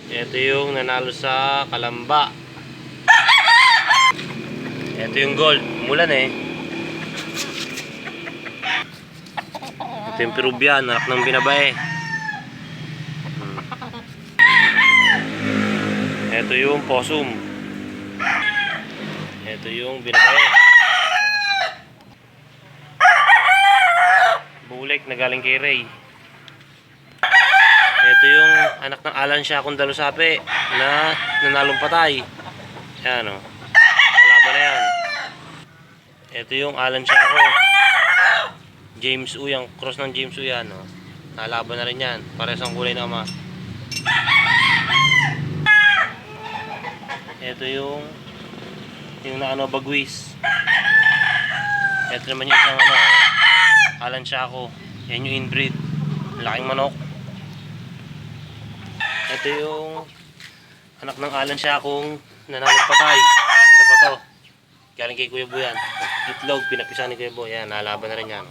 Ito yung nanalo sa Kalamba. Ito yung gold. Umulan eh. Ito yung Peruvian, anak ng binabae. Ito yung possum. Ito yung binabae. Bulik na galing kay Ray. Ito yung anak ng Alan siya kung dalusape na nanalong patay. Yan o. Kalaban na yan. Ito yung Alan siya ako. James U, yung cross ng James U yan o. Nalaban na rin yan. Parehas ang kulay ng ama. Ito yung na ano, bagwis. Ito naman yung isang ano, Alan siya ako. Yan yung inbreed. Laking manok. Ito yung anak ng Alan siya akong nanalong patay. Isa pa to. Galing kay Kuya Bo yan. Itlog, pinapisa ni Kuya Bo. Yan, nalaban na rin yan.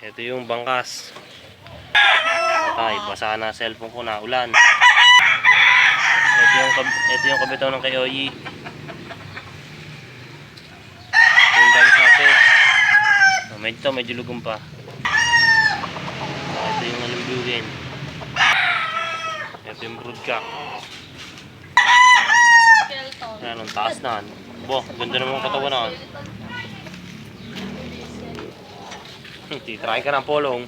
Ito yung bangkas. Patay, basa na cellphone ko na ulan. Ito yung kabitaw ng kay Oyi. Yung dalis natin. Medyo lugong pa. Ito yung alumbugin. Ito yung broodcock. Yan, ang taas na. Bo, ganda naman ang katawan na. Titry ka ng polong.